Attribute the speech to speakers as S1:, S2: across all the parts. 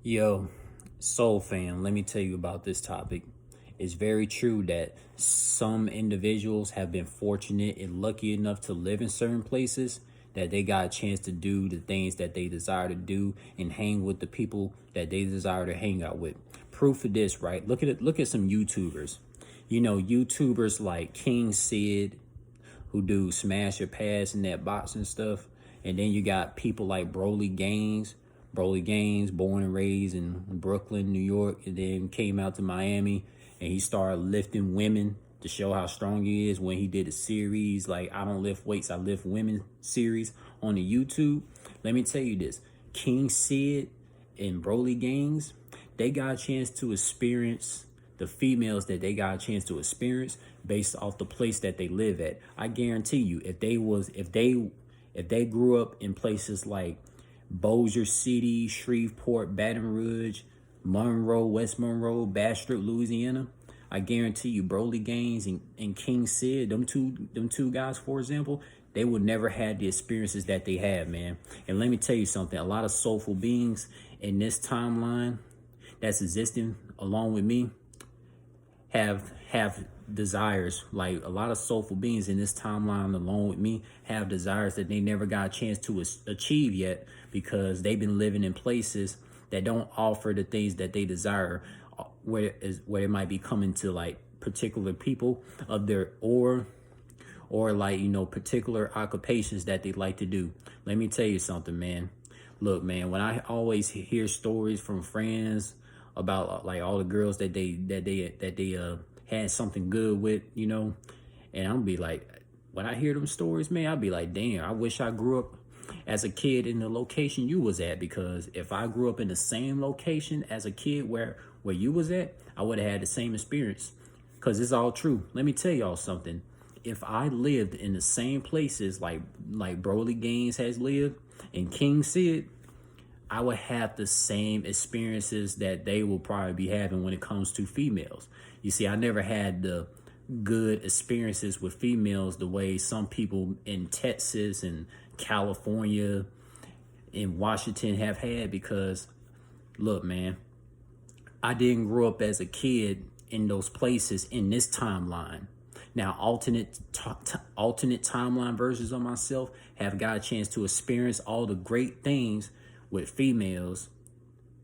S1: Yo, Soul fam, let me tell you about this topic. It's very true that some individuals have been fortunate and lucky enough to live in certain places that they got a chance to do the things that they desire to do and hang with the people that they desire to hang out with. Proof of this, right? Look at it. Look at some YouTubers. You know, YouTubers like Kingcid, who do smash or pass in that box and stuff. And then you got people like gainz Broly Gaines, born and raised in Brooklyn, New York, and then came out to Miami, and he started lifting women to show how strong he is when he did a series like I Don't Lift Weights, I Lift Women series on the YouTube. Let me tell you this, Kingcid and Broly Gaines, they got a chance to experience the females that they got a chance to experience based off the place that they live at. I guarantee you, if they grew up in places like Bossier City, Shreveport, Baton Rouge, Monroe, West Monroe, Bastrop, Louisiana, I guarantee you, Broly Gaines and Kingcid, them two guys, for example, they would never had the experiences that they have, man. And let me tell you something: a lot of soulful beings in this timeline that's existing along with me have desires. Like a lot of soulful beings in this timeline along with me have desires that they never got a chance to achieve yet, because they've been living in places that don't offer the things that they desire, where it might be coming to like particular people of their or like, you know, particular occupations that they like to do. Let me tell you something, man. Look, man, when I always hear stories from friends about like all the girls that they had something good with, you know, and I'll be like, when I hear them stories, man, I'll be like, damn, I wish I grew up as a kid in the location you was at, because if I grew up in the same location as a kid where you was at, I would have had the same experience. Because it's all true. Let me tell y'all something. If I lived in the same places like Broly Gaines has lived and Kingcid, I would have the same experiences that they will probably be having when it comes to females. You see, I never had the good experiences with females the way some people in Texas and California and Washington have had, because look, man, I didn't grow up as a kid in those places in this timeline. Now, alternate timeline versions of myself have got a chance to experience all the great things with females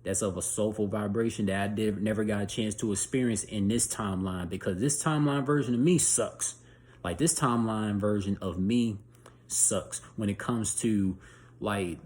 S1: that's of a soulful vibration that I never got a chance to experience in this timeline, because this timeline version of me sucks. Like, this timeline version of me sucks when it comes to like,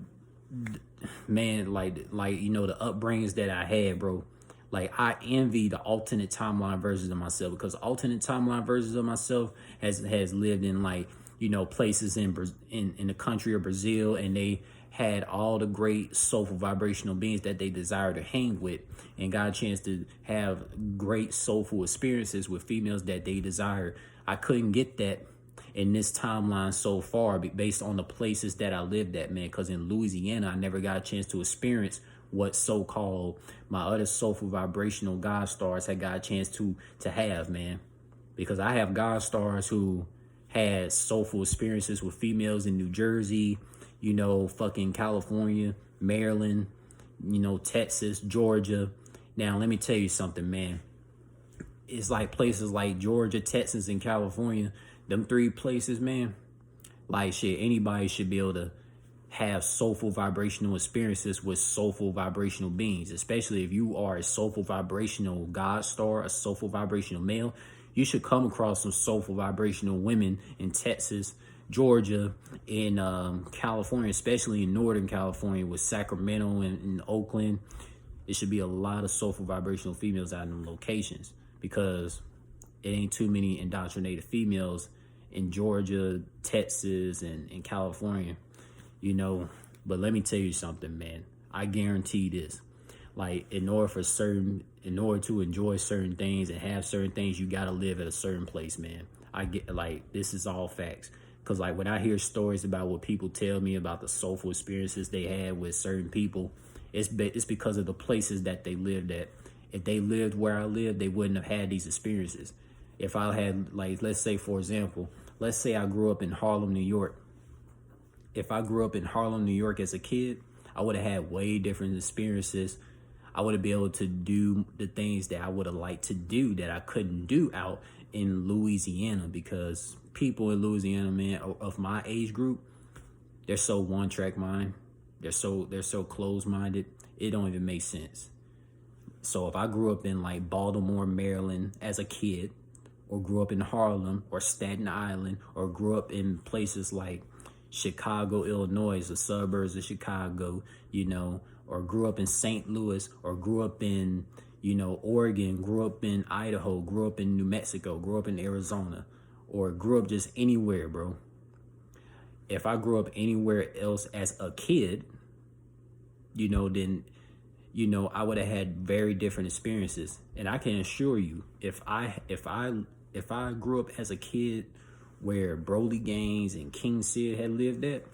S1: man, like you know, the upbringings that I had, bro. Like, I envy the alternate timeline versions of myself, because alternate timeline versions of myself has lived in, like, you know, places in the country of Brazil, and they had all the great soulful vibrational beings that they desire to hang with, and got a chance to have great soulful experiences with females that they desire. I couldn't get that in this timeline so far based on the places that I lived at, man, because in Louisiana, I never got a chance to experience what so-called my other soulful vibrational God stars had got a chance to have, man. Because I have God stars who had soulful experiences with females in New Jersey, you know, fucking California, Maryland, you know, Texas, Georgia. Now, let me tell you something, man. It's like places like Georgia, Texas, and California, them three places, man, like shit, anybody should be able to have soulful vibrational experiences with soulful vibrational beings, especially if you are a soulful vibrational God star, a soulful vibrational male. You should come across some soulful vibrational women in Texas, Georgia, in California, especially in Northern California with Sacramento and Oakland. It should be a lot of soulful vibrational females out in them locations, because it ain't too many indoctrinated females in Georgia, Texas, and California, you know. But let me tell you something, man. I guarantee this. Like, in order to enjoy certain things and have certain things, you gotta live at a certain place, man. I get, like, this is all facts. Cause like when I hear stories about what people tell me about the soulful experiences they had with certain people, it's because of the places that they lived at. If they lived where I lived, they wouldn't have had these experiences. If I had, like, let's say, for example, let's say I grew up in Harlem, New York. If I grew up in Harlem, New York as a kid, I would have had way different experiences I would have been able to do the things that I would have liked to do that I couldn't do out in Louisiana, because people in Louisiana, man, of my age group, they're so one track mind. They're so closed minded. It don't even make sense. So if I grew up in like Baltimore, Maryland as a kid, or grew up in Harlem or Staten Island, or grew up in places like Chicago, Illinois, the suburbs of Chicago, or grew up in St. Louis, or grew up in, Oregon, grew up in Idaho, grew up in New Mexico, grew up in Arizona, or grew up just anywhere, bro. If I grew up anywhere else as a kid, then, I would have had very different experiences. And I can assure you, if I grew up as a kid where Broly Gainz and Kingcid had lived at,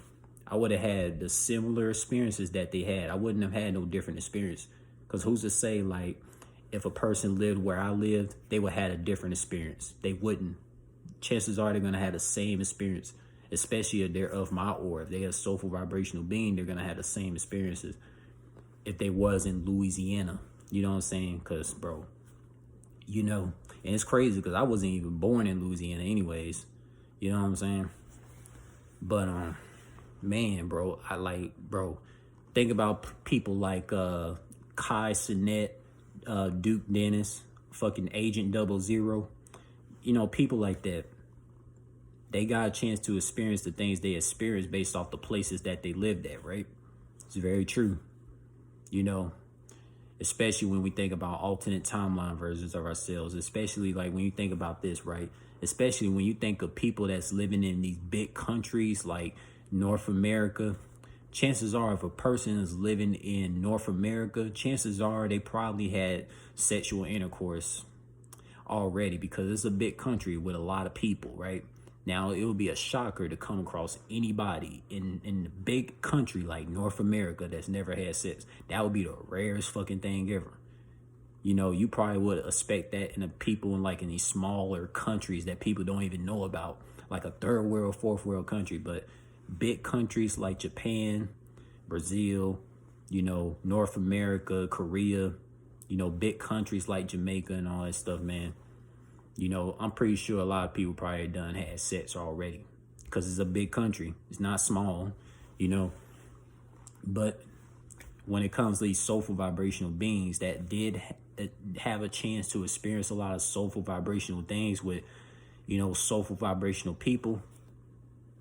S1: I would have had the similar experiences that they had. I wouldn't have had no different experience. Because who's to say, like, if a person lived where I lived, they would have had a different experience? They wouldn't. Chances are they're going to have the same experience, especially if they're of my aura. If they're a soulful vibrational being, they're going to have the same experiences if they was in Louisiana. You know what I'm saying? Because, bro, and it's crazy because I wasn't even born in Louisiana anyways. You know what I'm saying? But, man, bro, think about people like Kai Sinet, Duke Dennis, fucking Agent 00. People like that. They got a chance to experience the things they experienced based off the places that they lived at, right? It's very true. Especially when we think about alternate timeline versions of ourselves, especially like when you think about this, right? Especially when you think of people that's living in these big countries like North America. Chances are, if a person is living in North America, chances are they probably had sexual intercourse already, because it's a big country with a lot of people, right? Now, it would be a shocker to come across anybody in a big country like North America that's never had sex. That would be the rarest fucking thing ever. You probably would expect that in the people in these smaller countries that people don't even know about, like a third world, fourth world country. But big countries like Japan, Brazil, North America, Korea, big countries like Jamaica and all that stuff, man. I'm pretty sure a lot of people probably done had sex already, because it's a big country. It's not small, But when it comes to these soulful vibrational beings that did have a chance to experience a lot of soulful vibrational things with, soulful vibrational people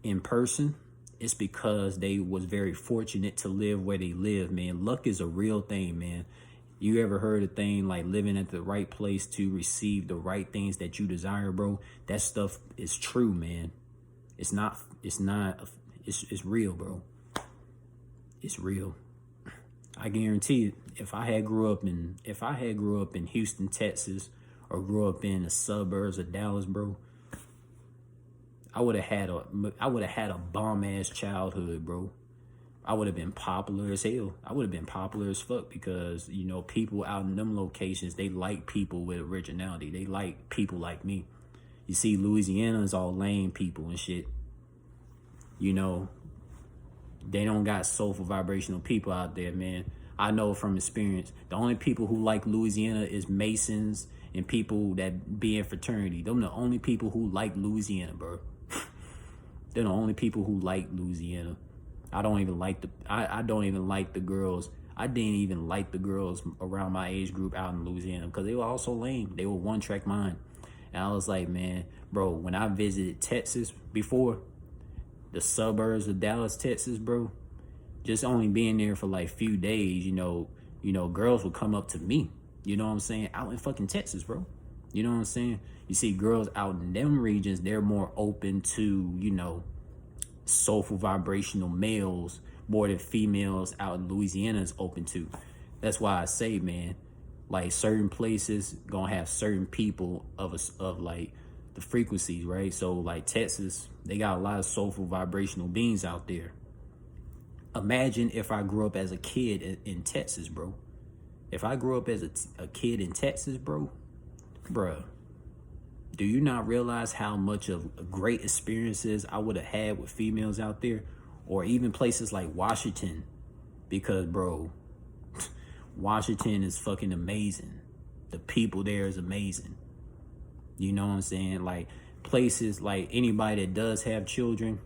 S1: in person, it's because they was very fortunate to live where they live, man. Luck is a real thing, man. You ever heard a thing like living at the right place to receive the right things that you desire, bro? That stuff is true, man. It's real, bro. It's real. I guarantee it. If I had grew up in Houston, Texas, or grew up in the suburbs of Dallas, bro, I would have had a bomb ass childhood, bro. I would have been popular as hell. I would have been popular as fuck, because, people out in them locations, they like people with originality. They like people like me. You see, Louisiana is all lame people and shit. They don't got soulful vibrational people out there, man. I know from experience. The only people who like Louisiana is Masons and people that be in fraternity. Them the only people who like Louisiana, bro. They're the only people who like Louisiana. I don't even like the girls. I didn't even like the girls around my age group out in Louisiana, because they were all so lame. They were one track mind. And I was like, man, bro, when I visited Texas before, the suburbs of Dallas, Texas, bro, just only being there for like few days, girls would come up to me, you know what I'm saying, out in fucking Texas, bro. You know what I'm saying? You see, girls out in them regions, they're more open to, soulful vibrational males more than females out in Louisiana is open to. That's why I say, man, like certain places gonna have certain people of like the frequencies, right? So like Texas, they got a lot of soulful vibrational beings out there. Imagine if I grew up as a kid in Texas, bro. If I grew up as a kid in Texas, bro, bruh, do you not realize how much of great experiences I would have had with females out there? Or even places like Washington. Because, bro, Washington is fucking amazing. The people there is amazing. You know what I'm saying? Like places, like anybody that does have children,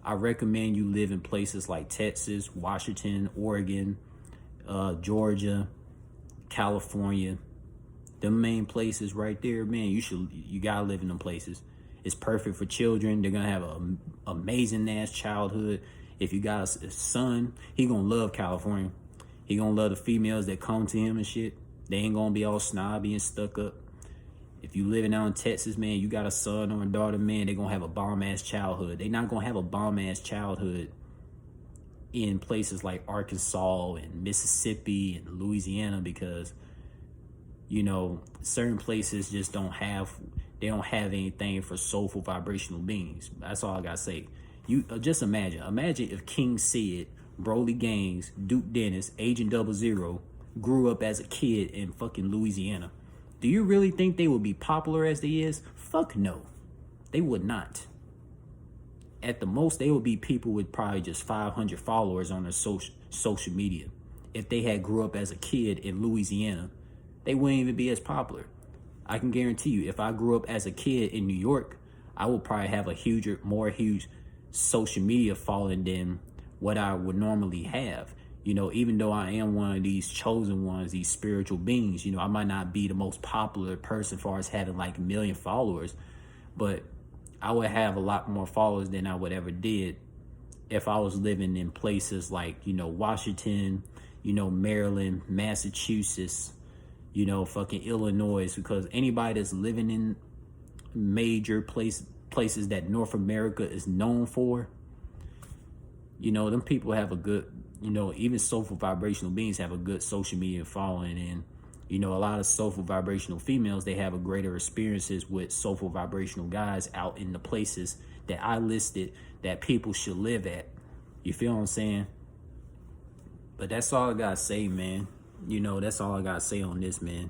S1: I recommend you live in places like Texas, Washington, Oregon, Georgia, California. The main places right there, man, you gotta live in them places. It's perfect for children. They're gonna have an amazing ass childhood. If you got a son, he gonna love California. He gonna love the females that come to him and shit. They ain't gonna be all snobby and stuck up. If you living out in Texas, man, you got a son or a daughter, man, they gonna have a bomb ass childhood. They not gonna have a bomb ass childhood in places like Arkansas and Mississippi and Louisiana, because you know certain places just don't have anything for soulful vibrational beings. That's all I gotta say. You just imagine if Kingcid, Broly Gainz, Duke Dennis, Agent 00 grew up as a kid in fucking Louisiana. Do you really think they would be popular as they is? Fuck no, they would not. At the most, they would be people with probably just 500 followers on their social media. If they had grew up as a kid in Louisiana, they wouldn't even be as popular. I can guarantee you, if I grew up as a kid in New York, I would probably have a huge social media following than what I would normally have. You know, even though I am one of these chosen ones, these spiritual beings, you know, I might not be the most popular person as far as having like 1 million followers, but I would have a lot more followers than I would ever did if I was living in places like, you know, Washington, you know, Maryland, Massachusetts, you know, fucking Illinois, because anybody that's living in major places that North America is known for, you know, them people have a good, you know, even soulful vibrational beings have a good social media following. And, you know, a lot of soulful vibrational females, they have a greater experiences with soulful vibrational guys out in the places that I listed that people should live at. You feel what I'm saying? But that's all I gotta say, man. You know, that's all I gotta say on this, man.